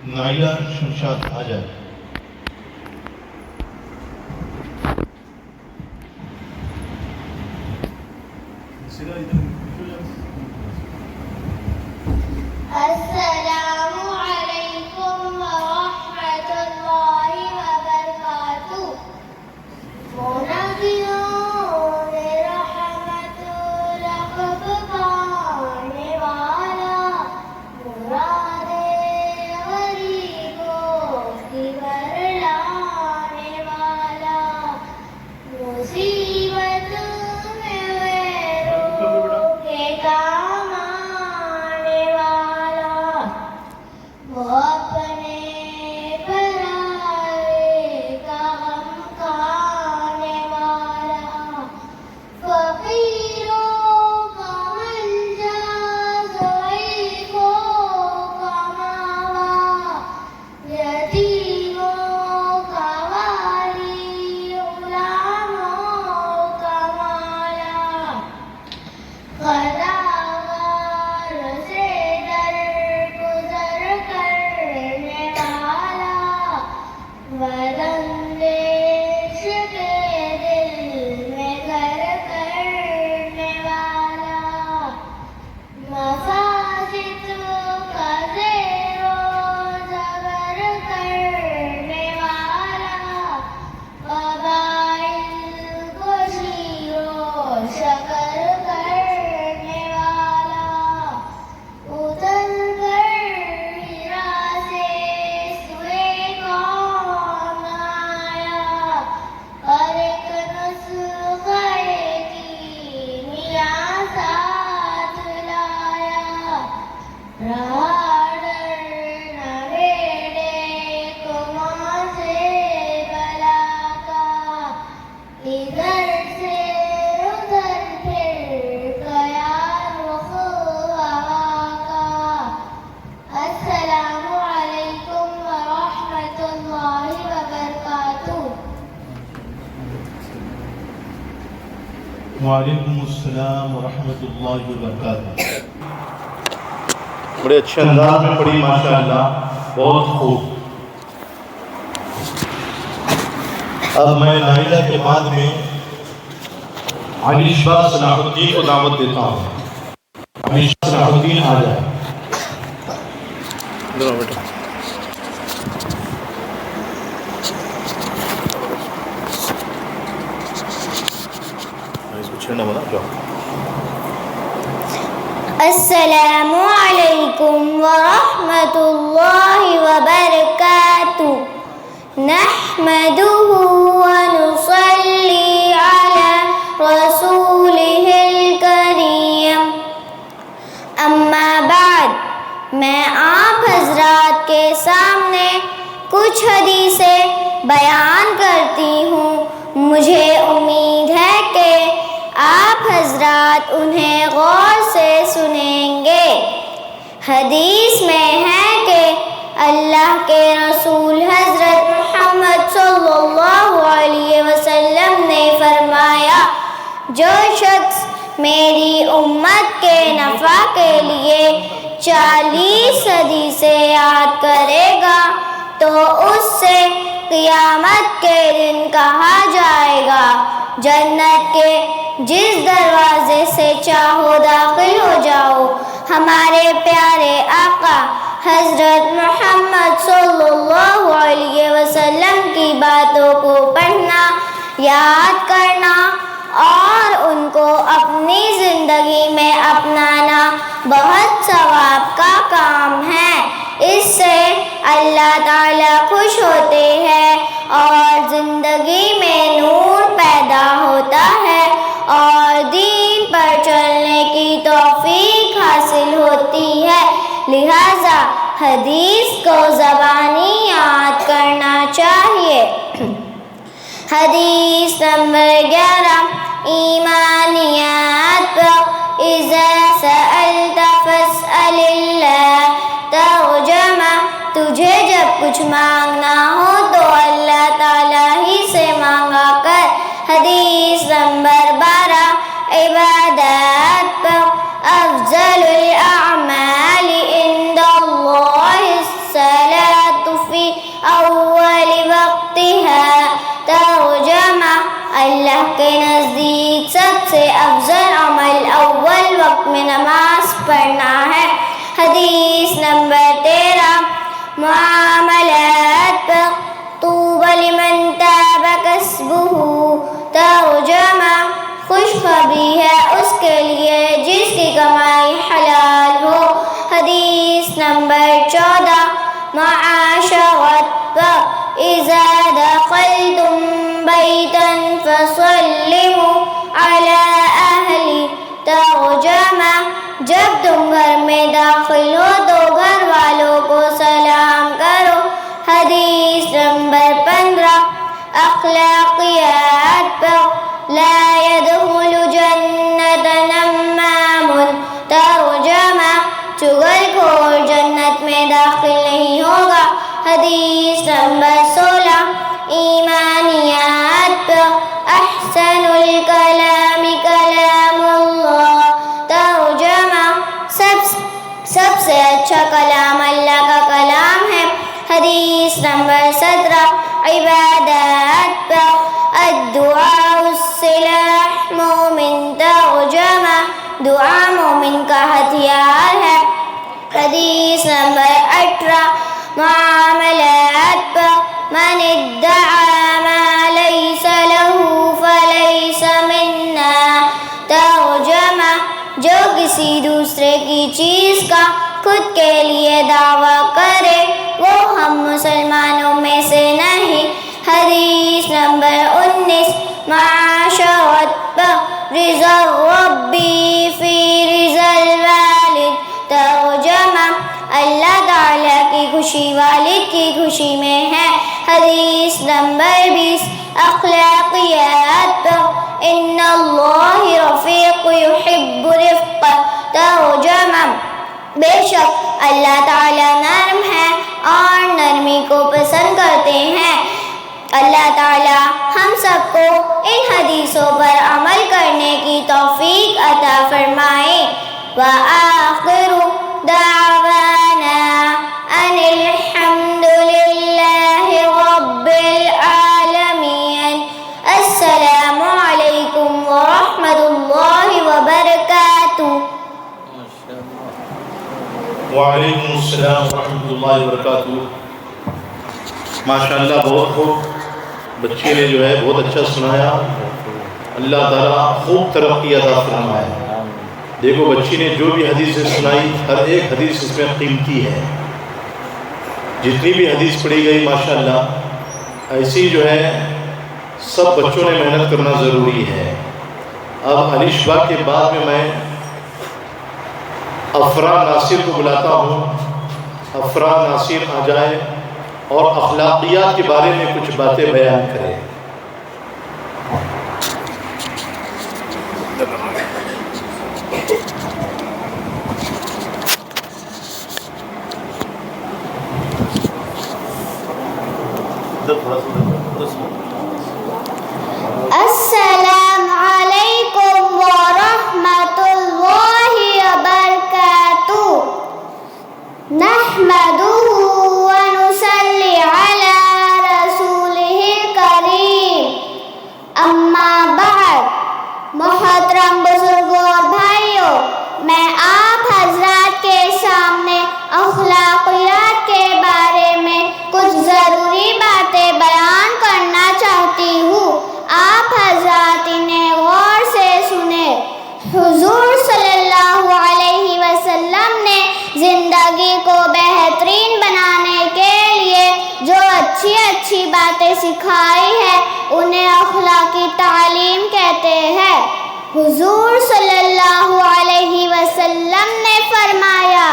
نائلہ شمشاد آ جائے. السلام علیکم ورحمۃ اللہ وبرکاتہ. منادیوں میں رحمت رغب پانے والا، مرادے غریبوں کی برلانے والا، مصیبت میں غیروں کے کام آنے والا، وہ اپنے پرائے کا غم کھانے والا، فقیروں کا منجا، ضعیفوں کا ماوا، یتیموں کا والی، غلاموں کا مولا، غداوار سے درگزر کرنے والا، بداندیش کے دل میں گھر کرنے والا، مفاسد کا زیر و زبر کرنے والا، قبائل کو شیر و شکر کرنے والا، اتر کر ہیرا سے سوئے کون آیا، اور ایک نسخہ کیمیا ساتھ لایا، رہا ڈرنا بیڑے کو ماں سے بلا کا، ادھر سے ادھر پھر گیا رخ ہوا کا. السلام علیکم ورحمۃ اللہ وبرکاتہ. وعلیکم السلام ورحمۃ اللہ وبرکاتہ. بڑے اچھے انداز میں پڑھی ماشاءاللہ، بہت خوب. اب میں نائلہ کے بعد میں علی شاہ صلاح الدین کو دعوت دیتا ہوں. علی شاہ صلاح الدین آ جائے. السلام علیکم ورحمۃ اللہ وبرکاتہ. نحمده ونصلي على رسوله الکریم. اما بعد، میں آپ حضرات کے سامنے کچھ حدیثیں بیان کرتی ہوں. مجھے امید ہے کہ آپ حضرات انہیں غور سے سنیں گے. حدیث میں ہے کہ اللہ کے رسول حضرت محمد صلی اللہ علیہ وسلم نے فرمایا، جو شخص میری امت کے نفع کے لیے 40 حدیثیں یاد کرے گا تو اس سے قیامت کے دن کہا جائے گا، جنت کے جس دروازے سے چاہو داخل ہو جاؤ. ہمارے پیارے آقا حضرت محمد صلی اللہ علیہ وسلم کی باتوں کو پڑھنا، یاد کرنا اور ان کو اپنی زندگی میں اپنانا بہت ثواب کا کام ہے. اس سے اللہ تعالیٰ خوش ہوتے ہیں اور زندگی میں نور پیدا ہوتا ہے اور دین پر چلنے کی توفیق حاصل ہوتی ہے. لہذا حدیث کو زبانی یاد کرنا چاہیے. حدیث نمبر 11 ایمانیات پر اذا سألت فاسأل اللہ ترجمہ. تجھے جب کچھ مانگنا ہو تو اللہ تعالیٰ ہی سے مانگا کر. حدیث نمبر 12 عبادات پر افضل الاعمال عند اللہ الصلاۃ اول وقتها. ترجمہ: اللہ کے نزدیک سب سے افضل عمل اول وقت میں نماز پڑھنا ہے. حدیث نمبر 13. معاملات پر طوبی لمن تاب کسبہ. ترجمہ: خوشخبری ہے اس کے لیے جس کی کمائی حلال ہو. حدیث نمبر 14. معاشرت پر اذا دخلتم بیتا فسلموا علی اہلہ. ترجمہ: جب تم گھر میں داخل ہو تو گھر والوں کو سلام کرو. حدیث نمبر 15. اخلاقیات پر لا يدخل جنت نمام. ترجمہ: چغل خور جنت میں داخل نہیں ہوگا. حدیث نمبر 16. ایمانیات پر احسن الکلام کلام اللہ. ترجمہ: سب سے اچھا کلام اللہ کا کلام ہے. حدیث نمبر 17. عبادات پر الدعاء السلاح مومن. ترجمہ: دعا مومن کا ہتھیار ہے. حدیث نمبر 18. معاملات پر من ادعى ما ليس له فليس منا. ترجمہ: جو کسی دوسرے کی چیز کا خود کے لیے دعویٰ کرے وہ ہم مسلمانوں میں سے نہیں. حدیث نمبر 19. معاشرت پر رضا ربی فی رضا الوالد. ترجمہ: اللہ تعالیٰ کی خوشی والد کی خوشی میں ہے. حدیث نمبر 20. اخلاقیات پر ان اللہ رفیق یحب رفق. ترجمہ: بے شک اللہ تعالیٰ نرم ہے اور نرمی کو پسند کرتے ہیں. اللہ تعالیٰ ہم سب کو ان حدیثوں پر عمل کرنے کی توفیق عطا فرمائے. وآخر دعوانا ان الحمد للہ رب العالمین. السلام علیکم ورحمۃ اللہ وبرکاتہ. وعلیکم السلام ورحمۃ اللہ وبرکاتہ. ماشاءاللہ بہت خوب. بچے نے جو ہے بہت اچھا سنایا. اللہ تعالیٰ خوب ترقی عطا فرمائے. دیکھو بچی نے جو بھی حدیثیں سنائی ہر ایک حدیث اس میں قیمتی ہے. جتنی بھی حدیث پڑھی گئی ماشاءاللہ ایسی جو ہے سب بچوں نے محنت کرنا ضروری ہے. اب الشبا کے بعد میں افرا ناصر کو بلاتا ہوں. افرا ناصر آ جائے اور اخلاقیات کے بارے میں کچھ باتیں بیان کرے. السلام علیکم ورحمۃ اللہ وبرکاتہ. نحمدہ ونصلی علی رسولہ الکریم. اما بعد. محترم بزرگوں اور بھائیوں، میں آپ حضرات کے سامنے اخلاقیات کے بارے میں کچھ ضروری باتیں بیان کرنا چاہتی ہوں. آپ حضرات انہیں غور سے سنیں. حضور صلی اللہ علیہ وسلم نے زندگی کو بہترین بنانے کے لیے جو اچھی اچھی باتیں سکھائی ہے انہیں اخلاقی تعلیم کہتے ہیں. حضور صلی اللہ علیہ وسلم نے فرمایا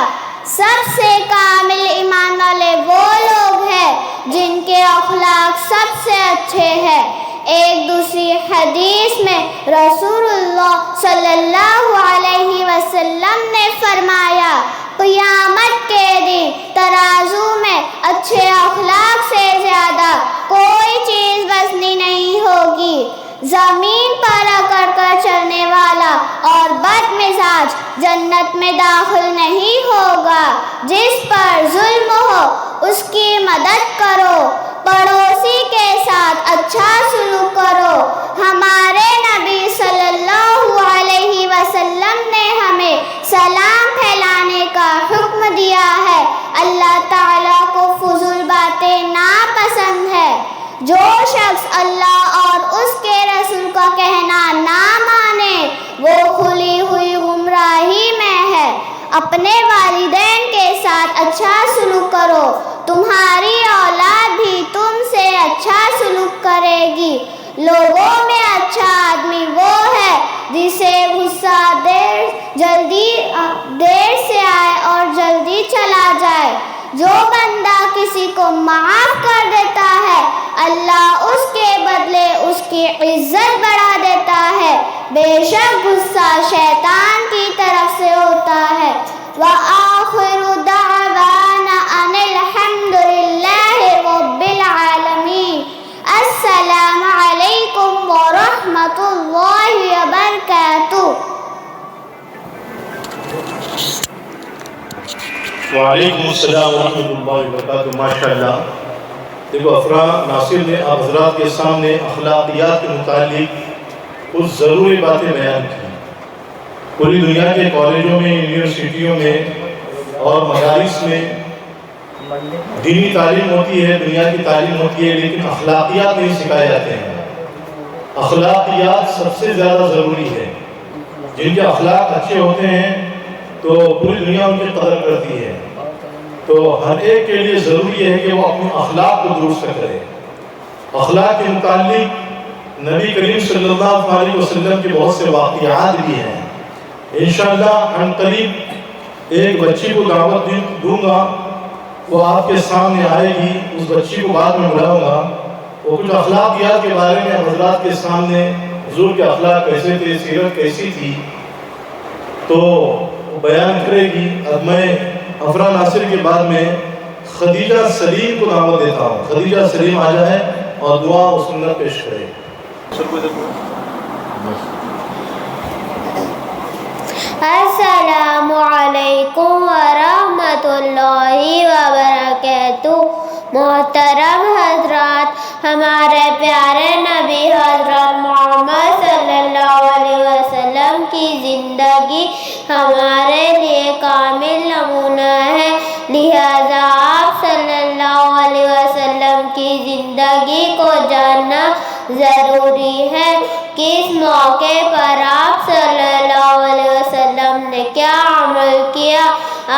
سب سے کامل ایمان والے وہ لوگ ہیں جن کے اخلاق سب سے اچھے ہیں. ایک دوسری حدیث میں رسول اللہ صلی اللہ علیہ وسلم نے فرمایا قیامت کے دن ترازو میں اچھے اخلاق سے زیادہ کوئی چیز وزنی نہیں ہوگی. زمین پر اکڑ کر چلنے والا اور بد مزاج جنت میں داخل نہیں ہوگا۔ جس پر ظلم ہو اس کی مدد کرو، پڑوسی کے ساتھ اچھا سلوک کرو۔ ہمارے نبی صلی اللہ علیہ وسلم نے ہمیں سلام پھیلانے کا حکم دیا ہے۔ اللہ تعالیٰ کو فضول باتیں ناپسند ہے۔ جو شخص اللہ اور اس کے رسول کا کہنا نہ مانے وہ کھلی ہوئی گمراہی میں ہے۔ اپنے والدین کے ساتھ اچھا سلوک کرو، تمہاری اولاد بھی تم سے اچھا سلوک کرے گی۔ لوگوں میں اچھا آدمی وہ ہے جسے غصہ دیر سے آئے اور جلدی چلا جائے۔ جو بندہ کسی کو معاف کر دیتا ہے اللہ اس کے بدلے اس کی عزت بڑھا دیتا ہے۔ بے شک غصہ شیطان کی طرف سے ہوتا ہے۔ وآخر دعوانا ان الحمد للہ رب العالمین۔ السلام علیکم ورحمۃ اللہ وبرکاتہ۔ وعلیکم السلام ورحمۃ اللہ وبرکاتہ۔ ماشاء اللہ۔ دیکھو افراد ناصر نے آپ حضرات کے سامنے اخلاقیات کے متعلق کچھ ضروری باتیں بیان کی۔ پوری دنیا کے کالجوں میں، یونیورسٹیوں میں اور مدارس میں دینی تعلیم ہوتی ہے، دنیا کی تعلیم ہوتی ہے، لیکن اخلاقیات نہیں سکھائے جاتے ہیں۔ اخلاقیات سب سے زیادہ ضروری ہے۔ جن کے اخلاق اچھے ہوتے ہیں تو پوری دنیا ان کی قدر کرتی ہے۔ تو ہر ایک کے لیے ضروری ہے کہ وہ اپنے اخلاق کو درست کرے۔ اخلاق کے متعلق نبی کریم صلی اللہ علیہ وسلم کے بہت سے واقعات بھی ہیں۔ انشاءاللہ ہم قریب ایک بچی کو دعوت دوں گا، وہ آپ کے سامنے آئے گی، اس بچی کو بعد میں بلاؤں گا، وہ کچھ اخلاقیات کے بارے میں حضرات کے سامنے حضور کے اخلاق کیسے تھے، سیرت کیسی تھی، تو بیان کرے گی۔ اب میں افرا ناصر کے بعد میں خدیجہ سلیم کو دعوت دیتا ہوں۔ خدیجہ سلیم آ جائے اور دعا و سنت پیش کرے۔ السلام علیکم ورحمۃ اللہ وبرکاتہ۔ محترم حضرات، ہمارے پیارے نبی حضرت محمد صلی اللہ علیہ وسلم کی زندگی ہمارے لیے کامل نمونہ ہے، لہذا آپ صلی اللہ علیہ وسلم کی زندگی کو جاننا ضروری ہے۔ کس موقع پر آپ صلی اللہ علیہ وسلم نے کیا عمل کیا،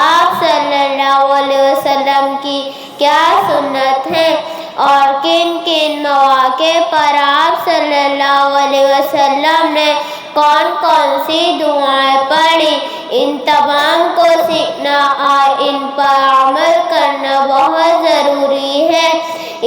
آپ صلی اللہ علیہ وسلم کی کیا سنت ہے، اور کن کن مواقع پر آپ صلی اللہ علیہ وسلم نے کون کون سی دعائیں پڑھی، ان تمام کو سیکھنا اور ان پر عمل کرنا بہت ضروری ہے۔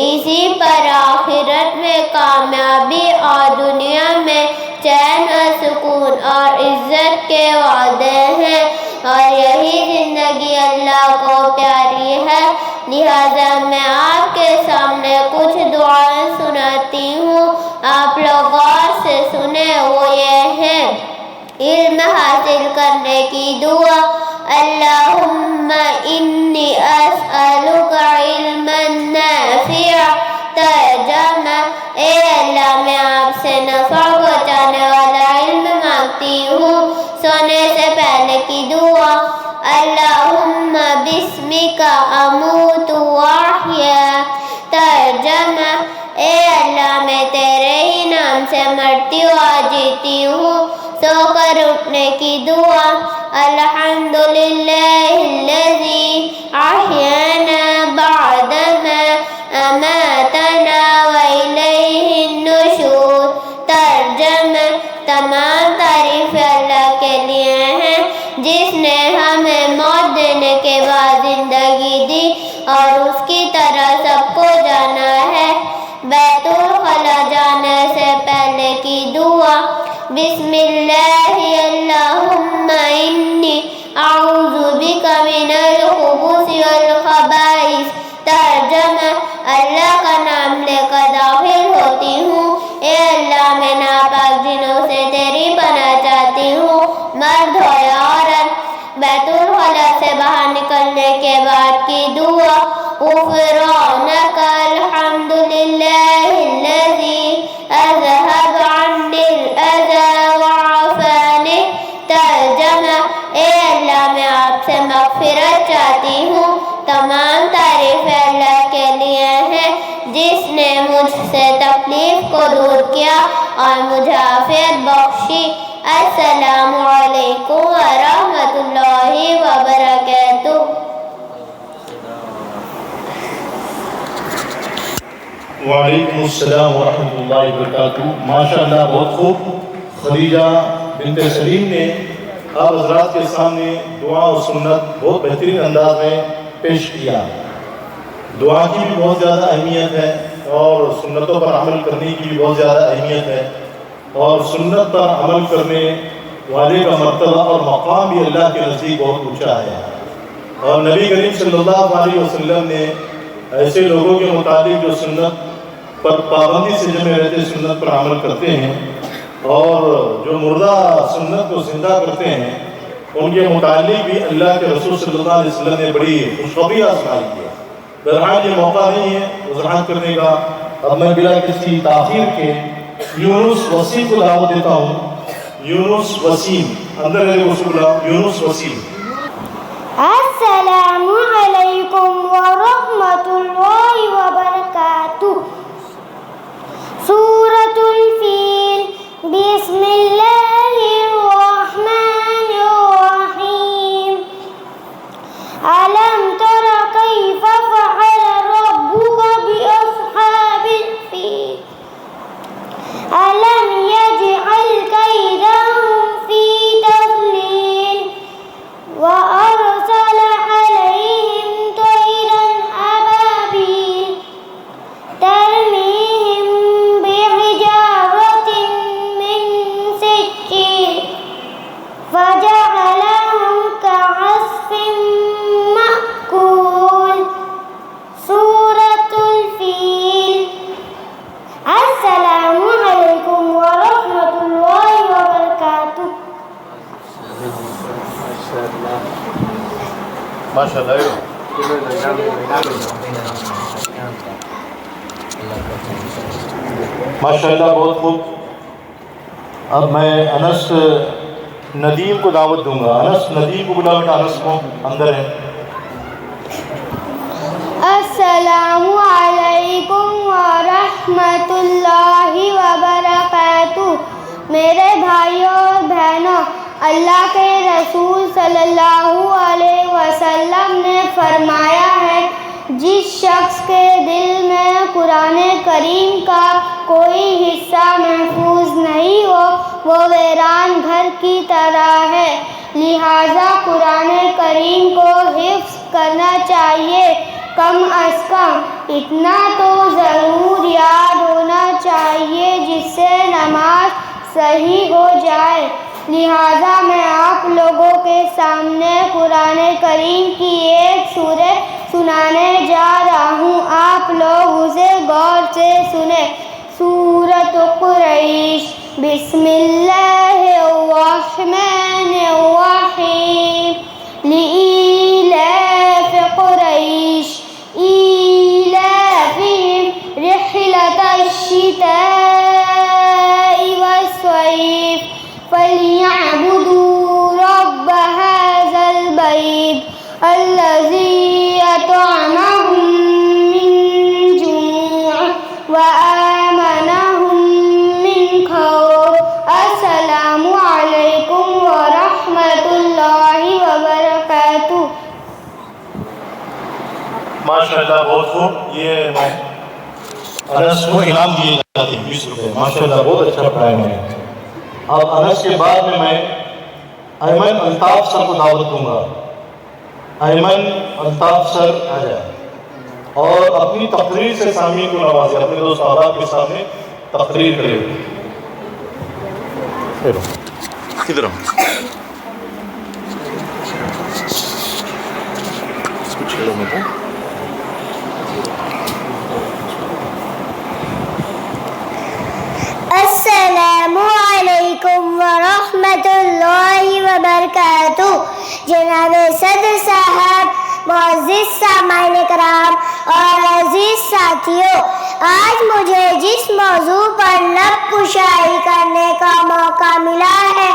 اسی پر آخرت میں کامیابی اور دنیا میں چین و سکون اور عزت کے وعدے ہیں، اور یہی زندگی اللہ کو پیاری ہے۔ لہذا میں آپ کے سامنے کچھ دعائیں سناتی ہوں، آپ لوگ غور سے سنیں۔ وہ یہ ہے: علم حاصل کرنے کی دعا، اللہم انی اسألک علما نافعا۔ ترجمہ: اے اللہ میں آپ سے نفع پہنچانے والا علم مانگتی ہوں۔ سونے سے پہلے کی دعا، اللہم بسمک اموت واحیا۔ ترجمہ: اے اللہ میں تیرے ہی نام سے مرتی اور جیتی ہوں۔ سو کر اٹھنے کی دعا، الحمدللہ الذی احیانا بعدما اماتنا والیہ النشور۔ ترجمہ: تمام تعریف اللہ کے لیے ہیں جس نے ہمیں موت دینے کے بعد زندگی دی اور اس کی طرح سب کو جانا ہے۔ بیت الخلا جانے سے پہلے کی دعا، بسم اللہ اللہم انی اعوذ بک من الخبث والخبائث۔ ترجمہ: اللہ کا نام لے کر داخل ہوتی ہوں، اے اللہ میں جس نے مجھ سے تکلیف کو دور کیا اور مجھے عافیت بخشی۔ السلام علیکم ورحمۃ اللہ وبرکاتہ۔ وعلیکم السلام ورحمۃ اللہ وبرکاتہ۔ ماشاءاللہ بہت خوب، خدیجہ بنت سلیم نے آپ حضرات کے سامنے دعا و سنت بہت بہترین انداز میں پیش کیا۔ دعا کی بھی بہت زیادہ اہمیت ہے اور سنتوں پر عمل کرنے کی بھی بہت زیادہ اہمیت ہے، اور سنت پر عمل کرنے والے کا مرتبہ اور مقام بھی اللہ کے نزدیک بہت اونچا ہے۔ اور نبی کریم صلی اللہ علیہ وسلم نے ایسے لوگوں کے متعلق جو سنت پر پابندی سے جمے رہتے، سنت پر عمل کرتے ہیں اور جو مردہ سنت کو زندہ کرتے ہیں، ان کے متعلق بھی اللہ کے رسول صلی اللہ علیہ وسلم نے بڑی خوشخبری آزمائی ہے۔ بہرحال یہ موقع نہیں ہے وضاحت کرنے کا، اب میں بلا کسی تاخیر کے یونس وسیم کو دعوت دیتا ہوں۔ یونس وسیم، اندر ہے رسول اللہ، یونس وسیم۔ السلام علیکم ورحمۃ اللہ وبرکاتہ۔ سورۃ الفیل، بسم اللہ الرحمن الرحیم۔ ألم تر كيف فعل ربك بأصحاب الفيل ألم يجعل كيدهم في تضليل وأرسل عليهم طيرا أبابيل ترميهم بحجارة من سجيل فجعلهم كعصف مأكول۔ سورة الفيل۔ السلام علیکم ورحمۃ اللہ وبرکاتہ۔ ماشاءاللہ بہت خوب۔ اب میں انس ندیم کو دعوت دوں گا۔ انس ندیم کو بلا بیٹا، انس کو اندر ہے۔ السلام علیکم ورحمۃ اللہ وبرکاتہ۔ میرے بھائیوں اور بہنوں، اللہ کے رسول صلی اللہ علیہ وسلم نے فرمایا ہے، جس شخص کے دل میں قرآن کریم کا کوئی حصہ محفوظ نہیں ہو، وہ ویران گھر کی طرح ہے۔ لہٰذا قرآن کریم کو حفظ کرنا چاہیے۔ کم از کم اتنا تو ضرور یاد ہونا چاہیے جس سے نماز صحیح ہو جائے۔ لہٰذا میں آپ لوگوں کے سامنے قرآن کریم کی ایک سورت سنانے جا رہا ہوں، آپ لوگ اسے غور سے سنیں۔ سورۃ قریش۔ بسم اللہ الرحمن الرحیم۔ لإیلاف قریش إيلافهم رحلة الشتاء والصيف فليعبدوا رب هذا البيت الذي أطعمهم من جوع وآمنهم من خوف۔ السلام علیکم ورحمۃ اللہ وبرکاتہ۔ ماشاءاللہ بہت خوب۔ یہ میں انس کو انعام دیے جاتے ہیں 20 روپے۔ ماشاءاللہ بہت اچھا پڑھائے ہیں۔ اب انس کے بعد میں ایمن الطاف سر کو دعوت دوں گا۔ ایمن الطاف سر آ جائے اور اپنی تقریر سے سامعین کو نوازے، اپنے دوست احباب کے سامنے تقریر کرے۔ کدھر ہوں اس کو چھیڑو میں تو۔ السلام علیکم ورحمۃ اللہ وبرکاتہ۔ جناب صدر صاحب، معزز سامعین کرام اور عزیز ساتھیوں، آج مجھے جس موضوع پر لب کشائی کرنے کا موقع ملا ہے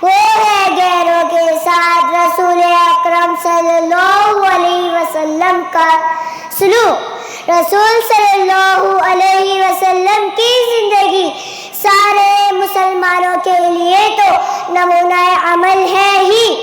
وہ ہے غیروں کے ساتھ رسول اکرم صلی اللہ علیہ وسلم کا سلوک۔ رسول صلی اللہ علیہ وسلم کی زندگی سارے مسلمانوں کے لیے تو نمونہ عمل ہے ہی،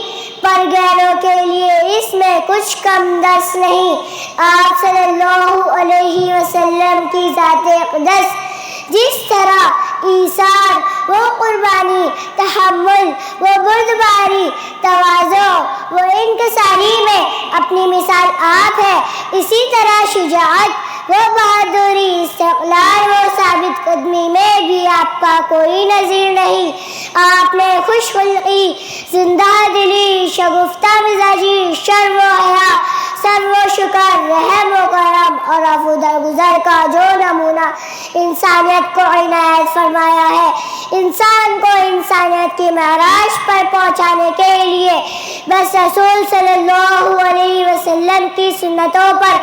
پر غیروں کے لیے اس میں کچھ کم درس نہیں۔ آپ صلی اللہ علیہ وسلم کی ذات اقدس جس طرح ایثار و قربانی، تحمل و بردباری، تواضع و انکساری میں اپنی مثال آپ ہے، اسی طرح شجاعت و بہادری، استقلال و ثابت قدمی میں بھی آپ کا کوئی نظیر نہیں۔ آپ نے خوش خلقی، زندہ دلی، شگفتہ مزاجی، شرم و حیا، صبر و شکر، رحم و کرم اور عفو درگزر کا جو نمونہ انسانیت کو عنایت فرمایا ہے، انسان کو انسانیت کی معراج پر پہنچانے کے لیے بس رسول صلی اللہ علیہ وسلم کی سنتوں پر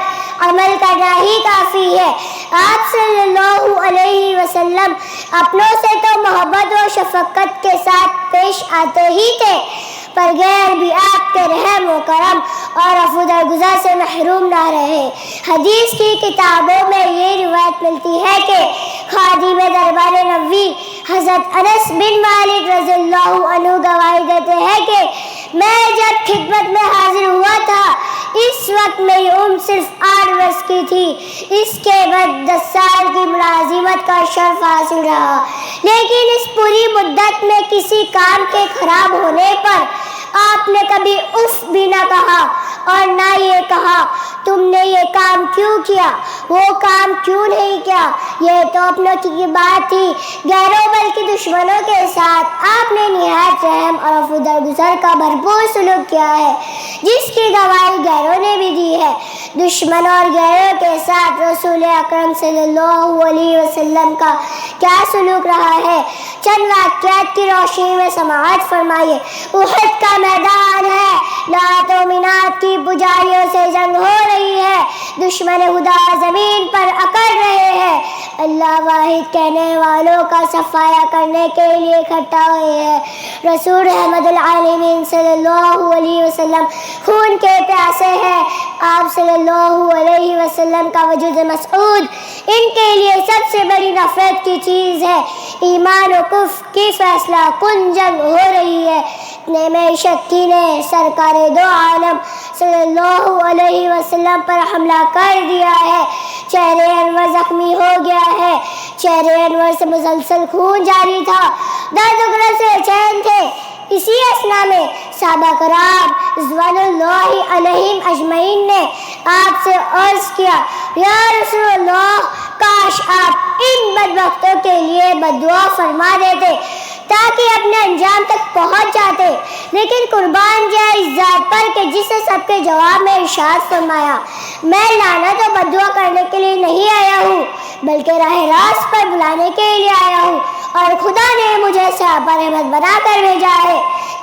عمل کرنا ہی کافی ہے۔ آپ صلی اللہ علیہ وسلم اپنوں سے تو محبت و شفقت کے ساتھ پیش آتے ہی تھے، پر غیر بھی آپ کے رحم و کرم اور عفو درگزر سے محروم نہ رہے۔ حدیث کی کتابوں میں یہ روایت ملتی ہے کہ خادم دربار نبوی حضرت انس بن مالک رضی اللہ عنہ گواہی دیتے ہیں کہ میں جب خدمت میں حاضر ہوا تھا اس وقت میری عمر صرف 8 برس کی تھی، اس کے بعد 10 سال کی ملازمت کا شرف حاصل رہا، لیکن اس پوری مدت میں کسی کام کے خراب ہونے پر آپ نے کبھی اف بھی نہ کہا اور نہ یہ کہا تم نے یہ کام کیوں کیا، وہ کام کیوں نہیں کیا۔ یہ تو اپنوں کی بات تھی، غیروں بلکہ دشمنوں کے ساتھ آپ نے نہایت رحم اور عفو درگزر کا بھرپور سلوک کیا ہے، جس کی گواہی غیروں نے بھی دی ہے۔ دشمنوں اور غیروں کے ساتھ رسول اکرم صلی اللہ علیہ وسلم کا کیا سلوک رہا ہے، چند واقعات کی روشنی میں سماعت فرمائیے۔ احد کا میدان ہے، لات و منات کی پجاریوں سے جنگ ہو رہی ہے، دشمن خدا زمین پر اکڑ رہے ہیں، اللہ واحد کہنے والوں کا صفایا کرنے کے لیے اکٹھا ہوئے ہیں۔ رسول رحمت العالمین صلی اللہ علیہ وسلم خون کے پیاسے ہیں، آپ صلی اللہ علیہ وسلم کا وجود مسعود ان کے لیے سب سے بڑی نفرت کی چیز ہے۔ ایمان و کفر کی فیصلہ کن جنگ ہو رہی ہے، اتنے میں شکی نے سرکار دو عالم صلی اللہ علیہ وسلم پر حملہ کر دیا ہے، چہرے انور زخمی ہو گیا ہے، چہرے انور سے مسلسل خون جاری تھا، درد وغیرہ سے چین تھے۔ اسی اثنا میں صحابہ کرام رضوان اللہ علیہم اجمعین نے آپ سے عرض کیا، یا رسول اللہ کاش آپ ان بدبختوں کے لیے بددعا فرما دیتے تاکہ اپنے انجام تک پہنچ جاتے، لیکن قربان جائے اس ذات پر کہ جس نے سب کے جواب میں ارشاد فرمایا، میں لعنت و بددعا کرنے کے لیے نہیں آیا ہوں بلکہ راہ راست پر بلانے کے لیے آیا ہوں، اور خدا نے مجھے صحابہ رحمت بنا کر بھیجا ہے۔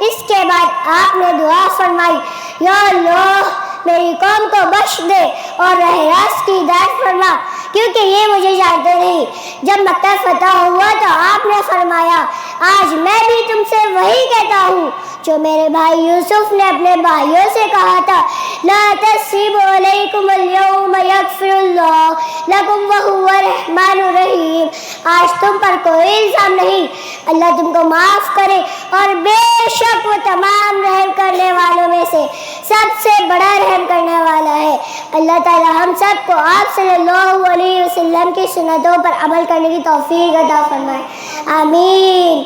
اس کے بعد آپ نے دعا فرمائی، یا اللہ میری قوم کو بخش دے اور راہ راست کی ہدایت فرما، کیونکہ یہ مجھے جانتے نہیں۔ جب مکہ فتح ہوا تو آپ نے فرمایا، آج میں بھی تم سے وہی کہتا ہوں جو میرے بھائی یوسف نے اپنے بھائیوں سے کہا تھا، لا تثریب علیکم اليوم یغفر اللہ لکم وہو الرحمن الرحیم۔ آج تم پر کوئی الزام نہیں، اللہ تم کو معاف کرے اور بے شک وہ تمام رحم کرنے والوں میں سے سب سے بڑا رحم کرنے والا ہے۔ اللہ تعالی ہم سب کو آپ صلی اللہ علیہ وسلم کی سنتوں پر عمل کرنے کی توفیق عطا فرمائے، آمین۔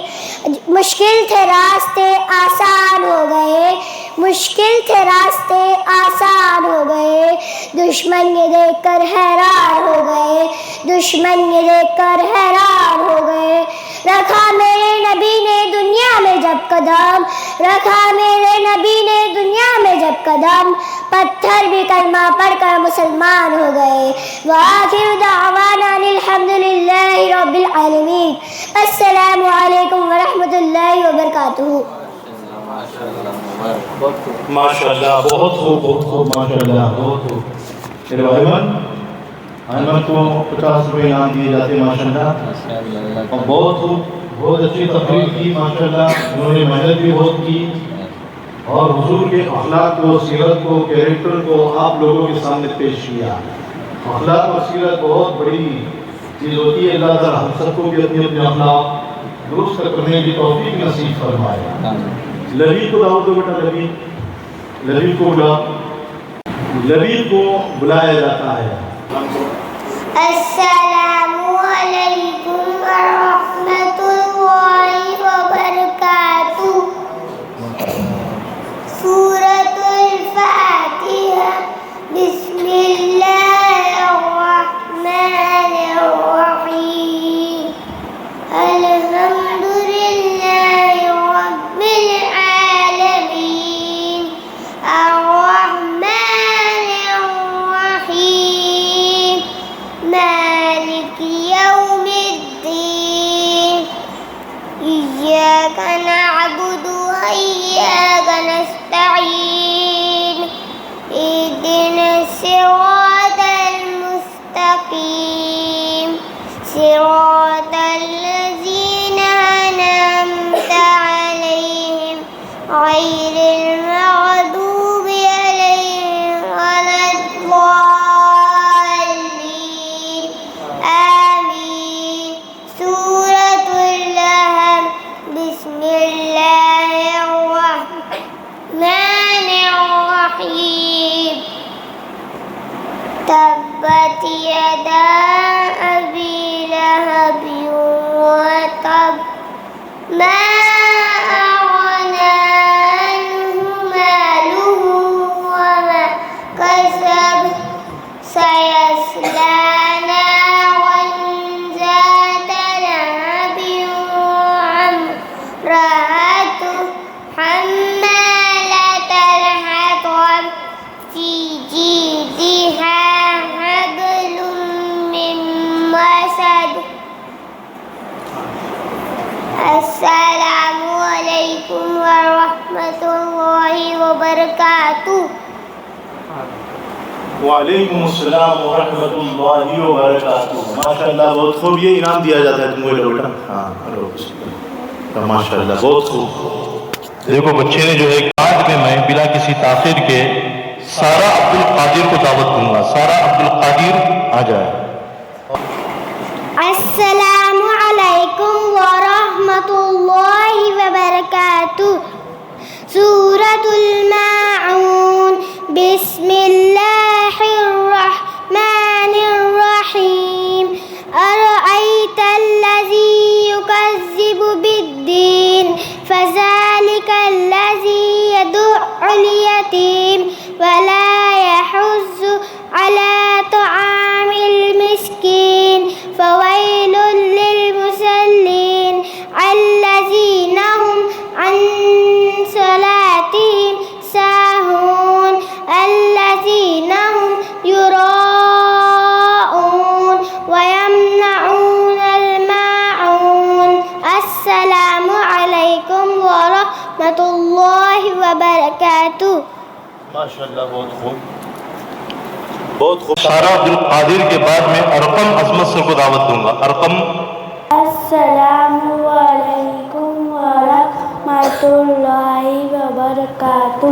مشکل تھے راستے آسان ہو گئے، مشکل تھے راستے آسان ہو گئے، دشمن یہ دیکھ کر حیران ہو گئے، دشمن یہ دیکھ کر حیران ہو گئے۔ رکھا میرے نبی نے دنیا میں جب قدم، رکھا میرے نبی نے دنیا میں جب قدم، پتھر بھی کلمہ پڑھ کر مسلمان ہو گئے۔ وآخر دعوانا الحمدللہ رب العالمین۔ السلام علیکم ورحمۃ اللہ وبرکاتہ۔ ماشاءاللہ، بہت خوب، بہت خوب، ماشاءاللہ، بہت خوب۔ میرے ایمن کو 50 روپے انعام دیے جاتے ہیں ماشاءاللہ، اور بہت خوب، بہت اچھی تقریر کی ماشاءاللہ، انہوں نے محنت بھی بہت کی اور حضور کے اخلاق کو، سیرت کو، کیریکٹر کو آپ لوگوں کے سامنے پیش کیا۔ اخلاق اور سیرت بہت بڑی چیز ہوتی ہے. اللہ تعالیٰ ہم سب کو بھی اپنے اپنے اخلاق درست کرنے کی توفیق نصیب فرمائے. لبید کو دعوت دو بیٹا. لبید کو بلایا جاتا ہے. السلام علیکم ورحمۃ اللہ وبرکاتہ. سورۃ الفاتحہ. بسم اللہ الرحمن الرحیم. الحمد للہ رب العالمین. الرحمن الرحیم. مالک یوم الدین. ایاک نعبد وإیاک نستعین. اهدنا الصراط المستقیم. صراط الذین أنعمت علیہم غیر المغضوب علیہم ولا الضالین. آمین. سورۃ اللہم. بسم اللہ الرحمن الرحیم. تبت یدا ابی لہب وتب. ما اغنى عنه ماله وما كسب. سيصلى نارا ذات لهب وامرأته حمالة الحطب. في جيدها حبل من مسد. السلام علیکم ورحمۃ اللہ وبرکاتہ. وعلیکم السلام ورحمۃ اللہ وبرکاتہ. ماشاء اللہ بہت خوب. یہ انعام دیا جاتا ہے تمہیں بیٹا. ہاں ماشاء اللہ بہت خوب. دیکھو بچے نے جو ہے آج میں بلا کسی تاخیر کے سارا عبد القادر کو دعوت دوں گا. سارا عبد القادر آ جائے. السلام علیکم ورحمۃ اللہ وبرکاتہ. سورۃ الماعون. بسم اللہ الرحمن الرحیم. أرأيت الذي يكذب بالدين فذلك الذي يدع اليتيم ولا يحض على طعام المسكين فويل للمصلين الذين هم عن صلاتهم ساهون الذين هم يراءون ويمنعون الماعون. السلام علیکم ورحمۃ اللہ وبرکاتہ. ماشاء اللہ بہت خوب بہت خوب. سارا عبد القادر کے بعد میں ارقم عظمت سر کو دعوت دوں گا. ارقم. السلام علیکم ورحمۃ اللہ وبرکاتہ.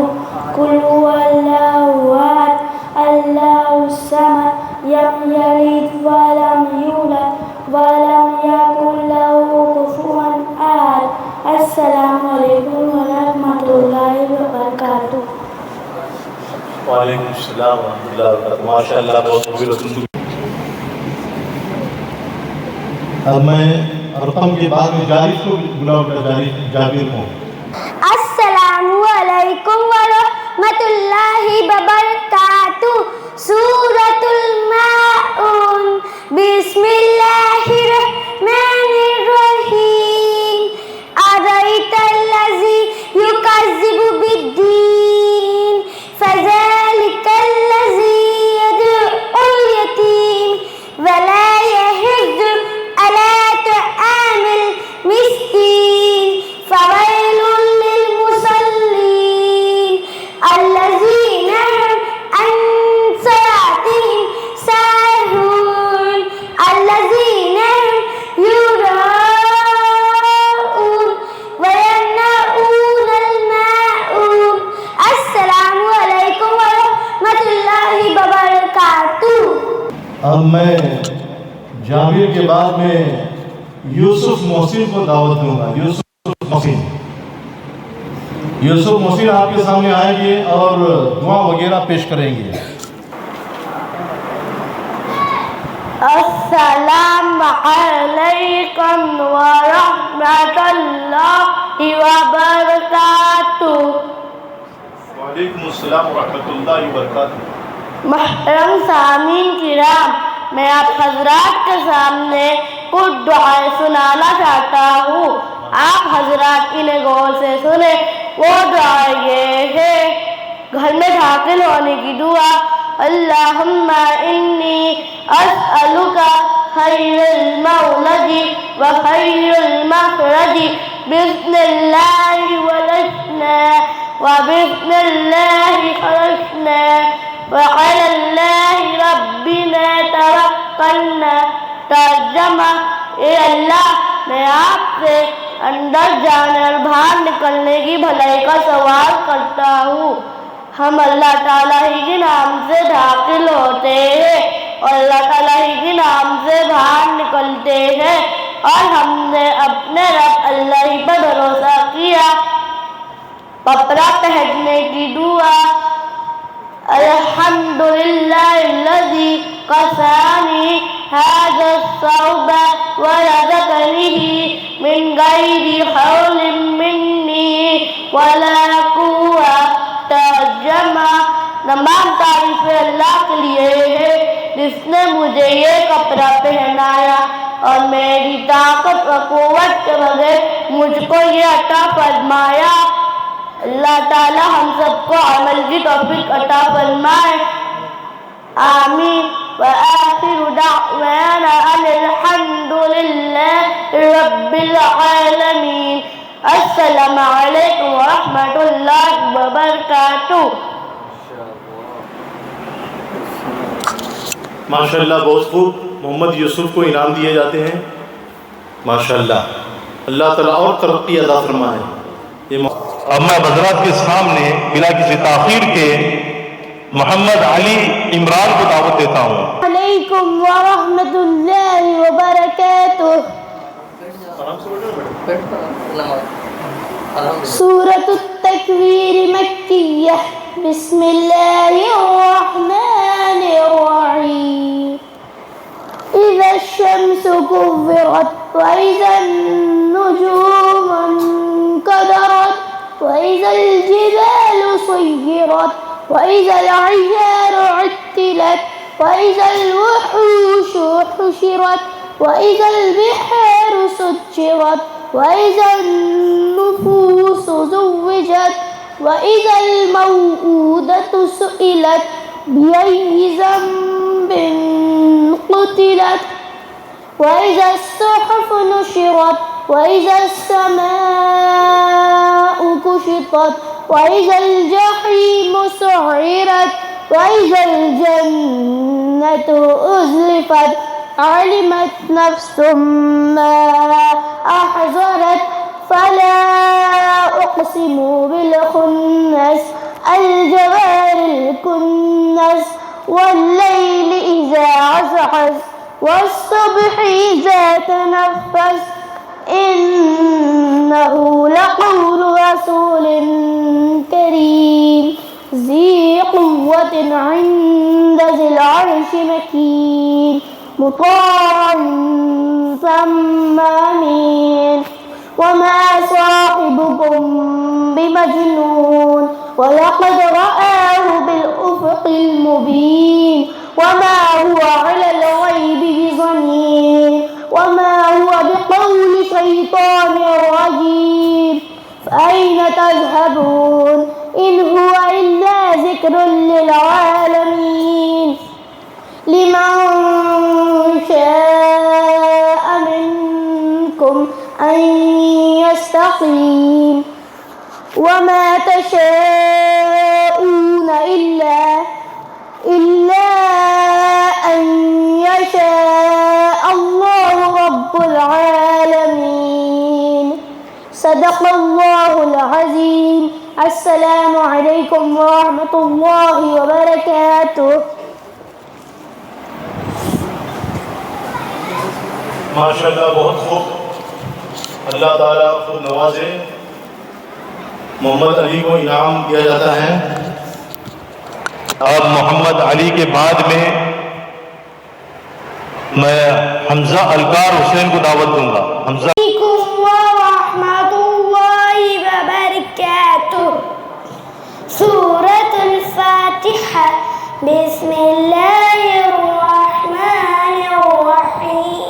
قل هو اللہ احد اللہ الصمد لم یلد ولم یولد ولم یکن له کفوا احد. السلام علیکم ورحمۃ اللہ وبرکاتہ. وعلیکم السلام ورحمۃ اللہ وبرکاتہ. ماشاء اللہ بہت خوب. اب میں رقم کے بعد میں جارف کو بلاؤں گا. جابر کو. السلام علیکم ورحمۃ اللہ وبرکاتہ. سورۃ الماعون. بسم اللہ الرحمن الرحیم. أرأيت الذي يكذب بالدين فذلك الذي يدع اليتيم ولا يحض على طعام المسكين فويل للمصلين الذين هم عن صلاتهم ساهون اب میں جابر کے بعد میں یوسف محسن کو دعوت دوں گا. یوسف محسن آپ کے سامنے آئیں گے اور دعا وغیرہ پیش کریں گے. السلام علیکم ورحمۃ اللہ وبرکاتہ. وعلیکم السلام ورحمۃ اللہ وبرکاتہ. محترم سامعین کرام، میں آپ حضرات کے سامنے کچھ دعائیں سنانا چاہتا ہوں. آپ حضرات انہیں غور سے سنیں. وہ دعائیں یہ ہے: گھر میں داخل ہونے کی دعا: اللہم انی اسألک خیر المولد و خیر المخرج بسم اللہ ولدنا و بسم اللہ خرجنا وعلی اللہ ربنا توکلنا. ترجمہ: اے اللہ، میں آپ سے اندر جانے اور باہر نکلنے کی بھلائی کا سوال کرتا ہوں. ہم اللہ تعالیٰ ہی کے نام سے داخل ہوتے ہیں اور اللہ تعالیٰ ہی کے نام سے باہر نکلتے ہیں، اور ہم نے اپنے رب اللہ ہی پر بھروسہ کیا. کپڑا پہننے کی دعا: الحمدللہ الذی کسانی هذا الثوب ورزقنی من غیر حول منی ولا قوة. ترجمہ: تمام تعریفیں اللہ کے لیے ہے جس نے مجھے یہ کپڑا پہنایا اور میری طاقت و قوت کے بغیر مجھ کو یہ عطا فرمایا. اللہ تعالی ہم سب کو عمل کی توفیق عطا فرمائے. آمین. وآخر دعوانا ان الحمد للہ رب العالمین. السلام علیکم ورحمۃ اللہ وبرکاتہ. ماشاءاللہ، بہت خوب. محمد یوسف کو انعام دیے جاتے ہیں. ماشاءاللہ، اللہ تعالیٰ اور ترقی عطا فرمائے. اب میں حضرات کے سامنے بلا کسی تاخیر کے محمد علی عمران کو دعوت دیتا ہوں. علیکم ورحمۃ اللہ وبرکاتہ. سورة التکویر مکیہ. بسم اللہ الرحمن الرحیم. اذا الشمس كورت واذا النجوم انكدرت واذا الجبال سيرت واذا العشار عطلت واذا الوحوش حشرت واذا البحار سجرت واذا النفوس زوجت واذا الموءودة سئلت بأي ذنب قتلت واذا الصحف نشرت واذا السماء كشطت واذا الجحيم سعرت واذا الجنة أزلفت علمت نفس ما أحضرت. فلا أقسم بالخنس الجوار الكنس والليل إذا عسعس والصبح إذا تنفس إنه لقول رسول كريم ذي قوة عند ذي العرش مكين مطاع ثم أمين. وما صاحبكم بمجنون ولقد رآه بالأفق المبين. وما هو على الغيب بضنين وما هو بقول شيطان رجيم. فأين تذهبون إن هو إلا ذكر للعالمين. لمن شاء منكم أن يستقيم. وما تشاءون إلا أن يشاء الله رب العالمين. صدق الله العظيم. السلام عليكم ورحمة الله وبركاته. ماشاءاللہ بہت خوب، اللہ تعالیٰ خود نوازے۔ محمد علی کو انعام دیا جاتا ہے۔ اب محمد علی کے بعد میں حمزہ الکار حسین کو دعوت دوں گا۔ حمزہ ورحمۃ اللہ وبرکاتہ۔ سورۃ الفاتحہ۔ بسم اللہ الرحمن الرحیم۔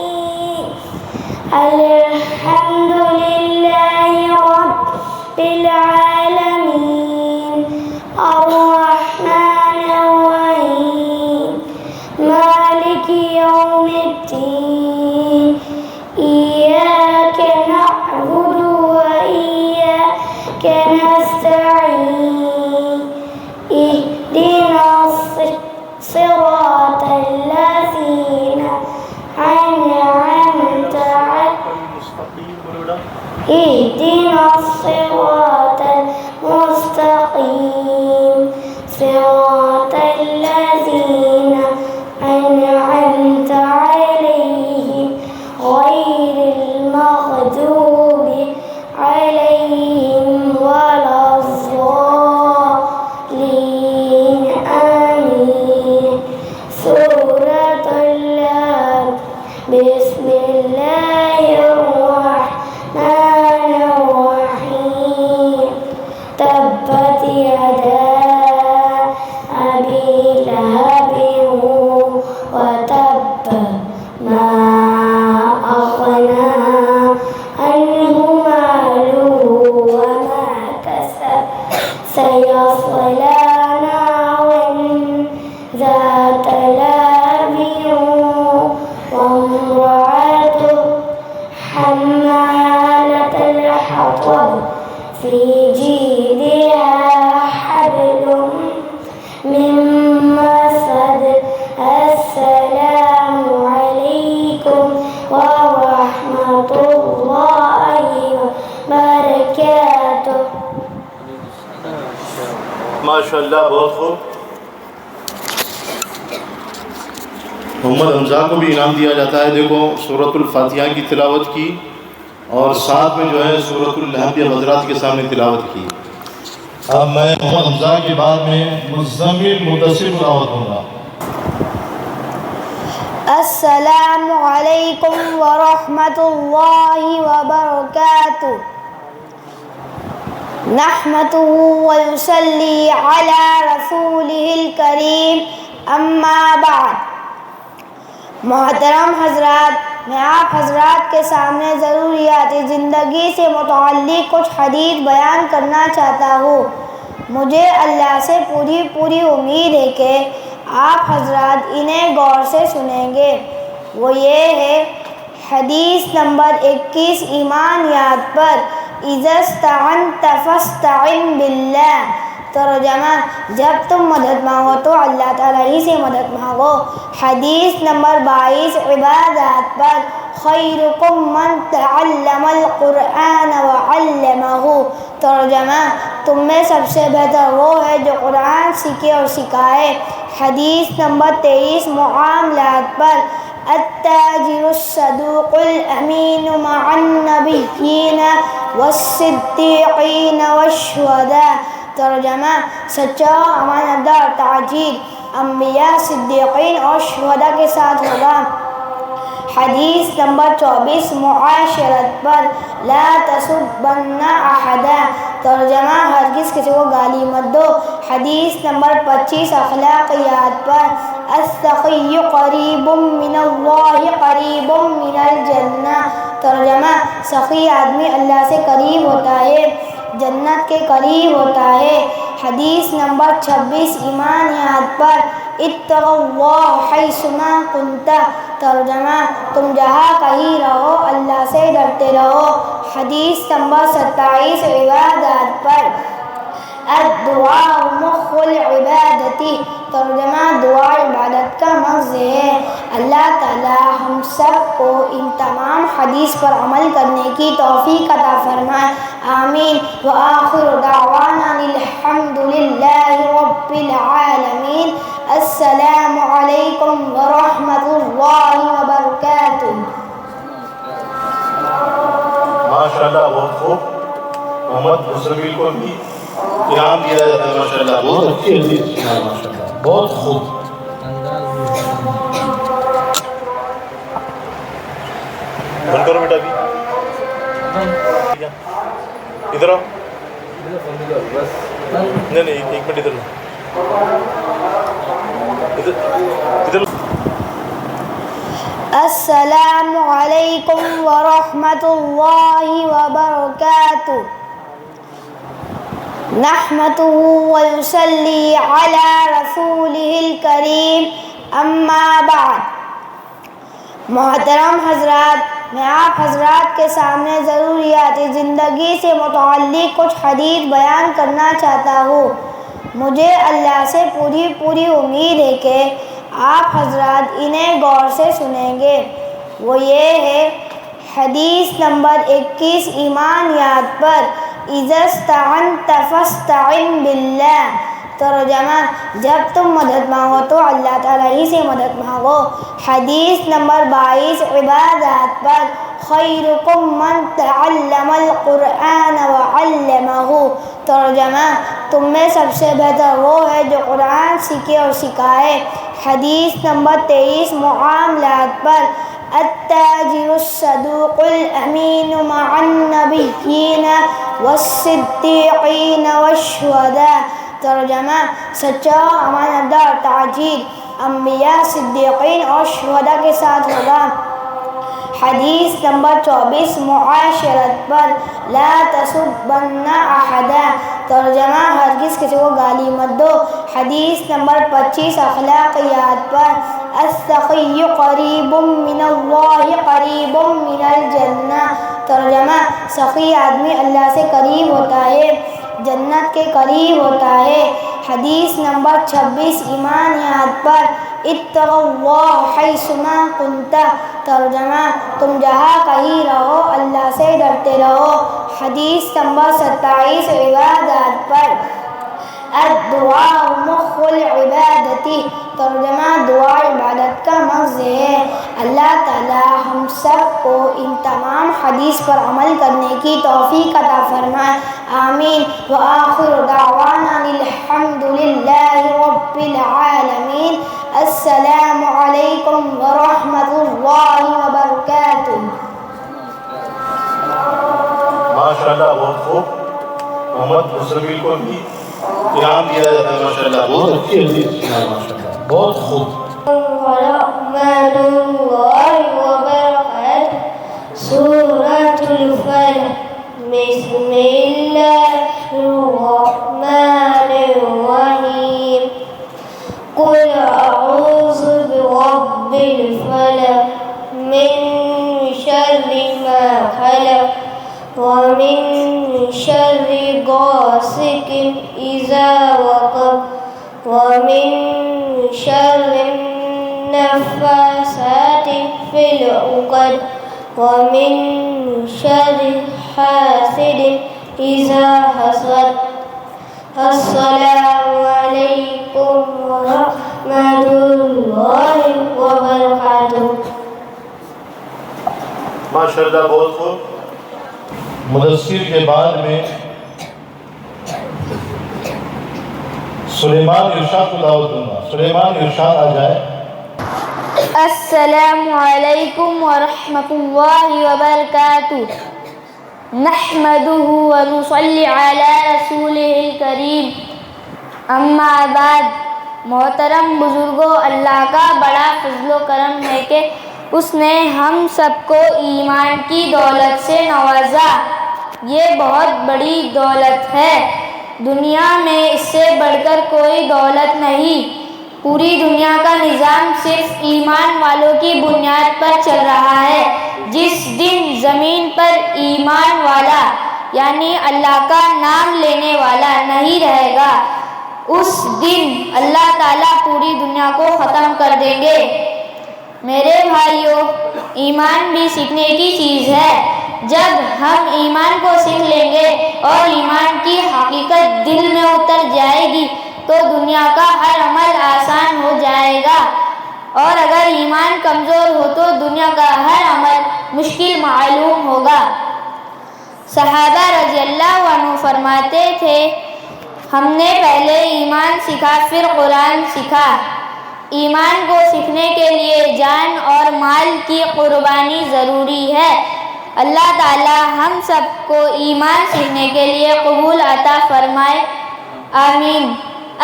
الحمد للہ رب العالمین، الرحمن الرحیم، مالک یوم الدین، ایاک نعبد و ایاک نستعین، اہدنا الصراط الذین انعمت اهدنا الصراط المستقيم، صراط الذين أنعمت عليهم غير المغضوب عليهم ولا الضالين، آمين۔ سورة اللام۔ بسم الله الرحمن الرحيم، تبت يدا أبي لهب وتب، ما أغنى عنه ماله وما كسب، سيصلى نارا ذات لهب وامرأته حمالة الحطب، في جيدها حبل من مسد، السلام عليكم ورحمة الله وبركاته۔ ماشاءاللہ بہت خوب۔ محمد حمزہ کو بھی انعام دیا جاتا ہے۔ دیکھو سورۃ الفاتحہ کی تلاوت کی اور ساتھ میں جو ہے سورۃ الحمد حضرات کے سامنے تلاوت کی۔ اب میں محمد حمزہ کے بعد میں مزمل مدثر کو دعوت دوں گا۔ السلام علیکم ورحمۃ اللہ وبرکاتہ۔ نحمدہ ونصلی علی رسولہ الکریم، اما بعد۔ محترم حضرات، میں آپ حضرات کے سامنے ضروریات زندگی سے متعلق کچھ حدیث بیان کرنا چاہتا ہوں۔ مجھے اللہ سے پوری امید ہے کہ آپ حضرات انہیں غور سے سنیں گے۔ وہ یہ ہے حدیث نمبر 21 ایمانیات پر، اذا استعنت فاستعن باللہ۔ ترجمہ، جب تم مدد مانگو تو اللہ تعالیٰ ہی سے مدد مانگو۔ حدیث نمبر 22 عبادات پر، خیرکم من تعلم القرآن وعلمہ۔ ترجمہ، تم میں سب سے بہتر وہ ہے جو قرآن سیکھے اور سکھائے۔ حدیث نمبر 23 معاملات پر، التاجر الصدوق الامین مع النبیین والصدیقین والشہداء۔ ترجمہ، سچا اور امانت دار تاجر انبیاء، صدیقین اور شہداء کے ساتھ ہوگا۔ حدیث نمبر 24 معاشرت پر، لا تسبن احدا۔ ترجمہ، ہرگز کسی کو گالی مت دو۔ حدیث نمبر 25 اخلاقیات پر، السخی قریب من اللہ قریب من الجنہ۔ ترجمہ، سخی آدمی اللہ سے قریب ہوتا ہے، جنت کے قریب ہوتا ہے۔ حدیث نمبر 26 ایمانیات پر، اتقوا اللہ حیثما کنت۔ ترجمہ، تم جہاں کہیں رہو اللہ سے ڈرتے رہو۔ حدیث نمبر 27 عبادات پر، الدعاء مخ العبادت۔ ترجمہ، دعا عبادت کا مغز ہے۔ اللہ تعالی ہم سب کو ان تمام حدیث پر عمل کرنے کی توفیق عطا فرمائے، آمین۔ وآخر دعوانا الحمد للہ رب العالمین۔ السلام علیکم ورحمۃ اللہ وبرکاتہ۔ ماشاءاللہ بہت خوب. محمد مصربیل کو بھی انعام دیا جاتا ہے ماشاءاللہ. بہت اچھی حدیث سنائی ماشاءاللہ, بہت خوب. بند کرو بیٹا بھی ادھر آؤ. نہیں ایک منٹ ادھر ادھر. السلام علیکم ورحمۃ اللہ وبرکاتہ. نحمده ونصلی علی رسولہ الکریم. اما بعد. محترم حضرات, میں آپ حضرات کے سامنے ضروریات زندگی سے متعلق کچھ حدیث بیان کرنا چاہتا ہوں. مجھے اللہ سے پوری امید ہے کہ آپ حضرات انہیں غور سے سنیں گے. وہ یہ ہے حدیث نمبر 21 ایمانیات پر, اذا استعنت فاستعن باللہ. ترجمہ, جب تم مدد مانگو تو اللہ تعالیٰ ہی سے مدد مانگو. حدیث نمبر 22 عبادات پر, خیرکم من تعلم القرآن وعلمہ. ترجمہ, تم میں سب سے بہتر وہ ہے جو قرآن سیکھے اور سکھائے. حدیث نمبر 23 معاملات پر, التاجر الصدوق الامین مع النبیین والصدیقین والشہداء. ترجمہ, سچا امانت دار تاجر انبیاء, صدیقین اور شہداء کے ساتھ ہوگا. حدیث نمبر 24 معاشرت پر, لا تسبن احدا. ترجمہ, ہرگز کسی کو گالی مت دو. حدیث نمبر 25 اخلاقیات پر, السخی قریب من اللہ قریب من الجنہ. ترجمہ, سخی آدمی اللہ سے قریب ہوتا ہے, جنت کے قریب ہوتا ہے. حدیث نمبر 26 ایمانیات پر, اتقوا اللہ حیثما کنت. ترجمہ, تم جہاں کہیں رہو اللہ سے ڈرتے رہو. حدیث نمبر 27 عبادات پر, الدعاء مخ العبادت. ترجمہ, دعا عبادت کا مغز ہے. اللہ تعالی ہم سب کو ان تمام حدیث پر عمل کرنے کی توفیق عطا فرمائے. آمین. وآخر دعوانا الحمد للہ رب العالمین. السلام علیکم ورحمۃ اللہ وبرکاتہ. ماشاءاللہ بہت خوب. محمد مصربیل کو بھی انعام دیا جاتا ہے ماشاءاللہ. بہت اچھی حدیث سنائی ماشاءاللہ, بہت خوب. ورحمۃ اللہ وبرکاتہ. سورۃ الفلق. بسم اللہ الرحمن الرحیم. قل اعوذ برب الفلق من شر ما خلق ومن شر غاسق اذا وقب ومن شر النفاثات في العقد ومن شر حاسد اذا حسد. السلام علیکم ورحمۃ اللہ وبرکاتہ. ماشاءاللہ بہت خوب. مدثر کے بعد میں سلیمان ارشاد کو دعوت دوں گا. سلیمان ارشاد آ جائے. السلام علیکم ورحمۃ اللہ وبرکاتہ. نحمده ونصلی علی رسولہ الکریم. اما بعد. محترم بزرگوں, اللہ کا بڑا فضل و کرم ہے کہ اس نے ہم سب کو ایمان کی دولت سے نوازا. یہ بہت بڑی دولت ہے. دنیا میں اس سے بڑھ کر کوئی دولت نہیں. پوری دنیا کا نظام صرف ایمان والوں کی بنیاد پر چل رہا ہے. جس دن زمین پر ایمان والا یعنی اللہ کا نام لینے والا نہیں رہے گا, اس دن اللہ تعالیٰ پوری دنیا کو ختم کر دیں گے. میرے بھائیوں, ایمان بھی سیکھنے کی چیز ہے. جب ہم ایمان کو سیکھ لیں گے اور ایمان کی حقیقت دل میں اتر جائے گی تو دنیا کا ہر عمل آسان ہو جائے گا, اور اگر ایمان کمزور ہو تو دنیا کا ہر عمل مشکل معلوم ہوگا. صحابہ رضی اللہ عنہ فرماتے تھے ہم نے پہلے ایمان سیکھا پھر قرآن سیکھا۔ ایمان کو سیکھنے کے لیے جان اور مال کی قربانی ضروری ہے۔ اللہ تعالی ہم سب کو ایمان سیکھنے کے لیے قبول عطا فرمائے، آمین۔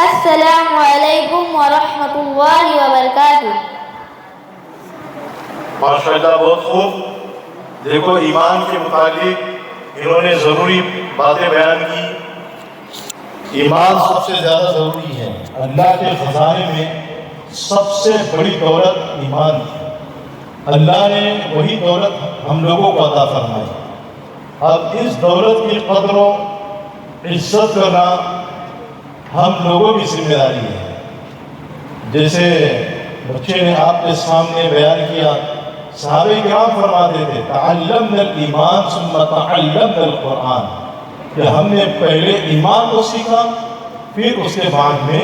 السلام علیکم ورحمۃ اللہ وبرکاتہ۔ ماشاءاللہ، بہت خوب۔ دیکھو ایمان کے متعلق انہوں نے ضروری باتیں بیان کی۔ ایمان سب سے زیادہ ضروری ہے۔ اللہ کے خزانے میں سب سے بڑی دولت ایمان ہے۔ اللہ نے وہی دولت ہم لوگوں کو عطا فرمائی۔ اب اس دولت کی قدر و عزت کرنا ہم لوگوں کی ذمہ داری ہے۔ جیسے بچے نے آپ کے سامنے بیان کیا، صحابہ کرام فرماتے تھے تعلمنا الایمان ثم تعلمنا القرآن، کہ ہم نے پہلے ایمان کو سیکھا پھر اس کے بعد میں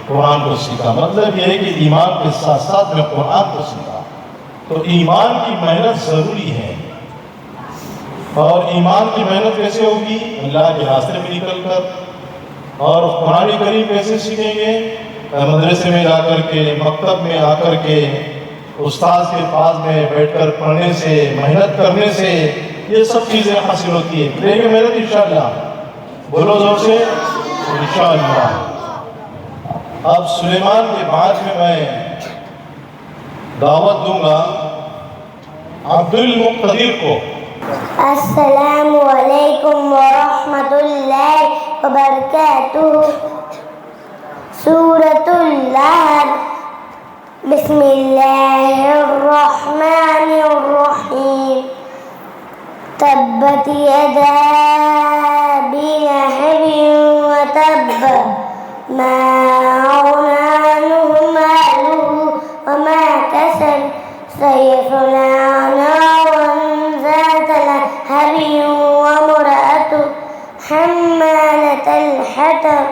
قرآن کو سیکھا۔ مطلب یہ ہے کہ ایمان کے ساتھ ساتھ میں قرآن کو سیکھا۔ تو ایمان کی محنت ضروری ہے۔ اور ایمان کی محنت کیسے ہوگی؟ اللہ کے راستے میں نکل کر۔ اور قرآن کریم کیسے سیکھیں گے؟ مدرسے میں جا کر کے، مکتب میں آ کر کے، استاد کے پاس میں بیٹھ کر پڑھنے سے، محنت کرنے سے یہ سب چیزیں حاصل ہوتی ہیں۔ لیکن محنت انشاءاللہ، بولو زور سے، انشاءاللہ۔ اب سلیمان کے بعد میں دعوت دوں گا عبد المقتدر کو۔ السلام علیکم ورحمۃ اللہ وبرکاتہ۔ سورۃ اللحد، بسم اللہ الرحمن الرحیم۔ تبت یدا ابی لہب وتب، ما اغنی عنہ مالہ وما کسب، سیصلی نارا ذات لہب وامرأته حمالة الحطب،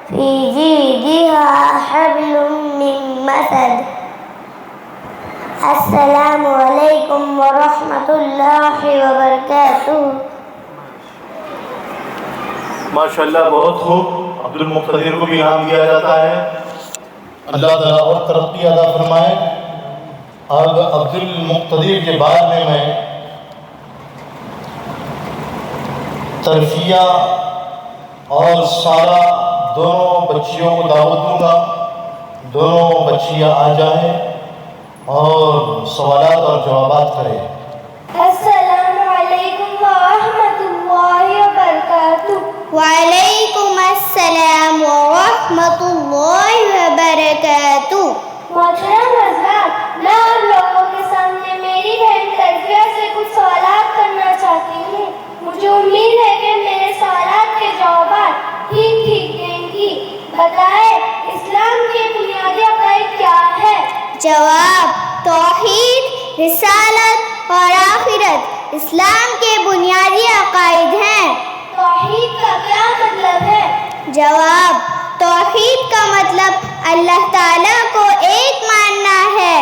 في جيدها حبل من مسد۔ السلام علیکم ورحمۃ اللہ وبرکاتہ۔ ماشاءاللہ، بہت خوب۔ عبد المقتدر کو بھی انعام دیا جاتا ہے۔ اللہ تعالیٰ اور ترقی عطا فرمائے۔ اب عبد المقتدر کے بعد میں ترفیہ اور سارا دونوں بچیوں کو دعوت دوں گا۔ دونوں بچیاں آ جائیں اور سوالات اور جوابات کریں۔ السلام علیکم ورحمۃ اللہ وبرکاتہ۔ وعلیکم السلام ورحمۃ اللہ وبرکاتہ۔ محترم حضرات، میں آپ لوگوں کے سامنے میری بہن تربیہ سے کچھ سوالات کرنا چاہتی ہوں۔ مجھے امید ہے کہ میرے سوالات کے جوابات ٹھیک دیں گی۔ بتائیں، اسلام کے بنیادی عقائد کیا ہے؟ جواب: توحید، رسالت اور آخرت اسلام کے بنیادی عقائد ہیں۔ توحید کا کیا مطلب ہے؟ جواب: توحید کا مطلب اللہ تعالیٰ کو ایک ماننا ہے۔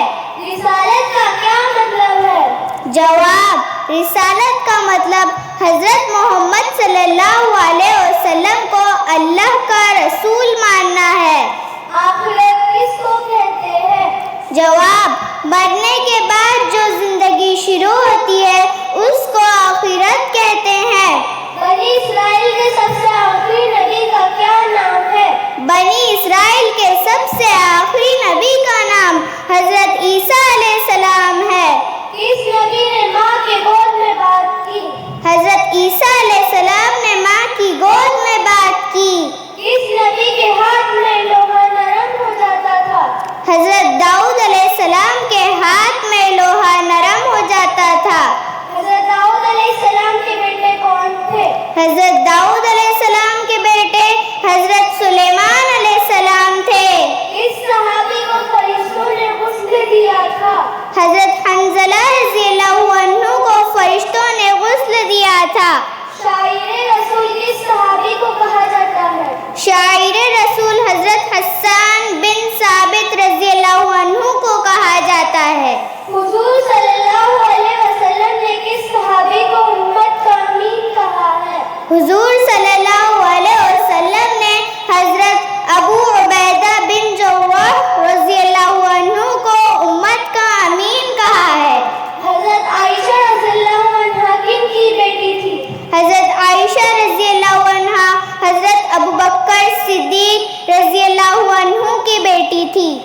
رسالت کا کیا مطلب ہے؟ جواب: رسالت کا مطلب حضرت محمد صلی اللہ علیہ وسلم کو اللہ کا رسول ماننا ہے۔ آخرت کس کو کہتے ہیں؟ جواب: مرنے کے بعد جو زندگی شروع ہوتی ہے اس کو آخرت کہتے ہیں۔ بنی اسرائیل کے سب سے آخری نبی کا کیا نام ہے؟ بنی اسرائیل کے سب سے آخری نبی کا نام حضرت عیسیٰ علیہ السلام ہے۔ کس نبی نے ماں کے گود میں بات کی؟ حضرت عیسیٰ علیہ السلام نے ماں کی گود میں بات کی۔ کس نبی کے ہاتھ میں لوہا نرم ہو جاتا تھا؟ حضرت داؤد علیہ السلام کے ہاتھ میں لوہا نرم ہو جاتا تھا۔ حضرت داؤد علیہ السلام کے بیٹے کون تھے؟ حضرت داؤد علیہ السلام کے بیٹے حضرت سلیمان علیہ السلام تھے۔ اس صحابی کو فرشتوں نے غسل دیا تھا؟ حضرت تھی۔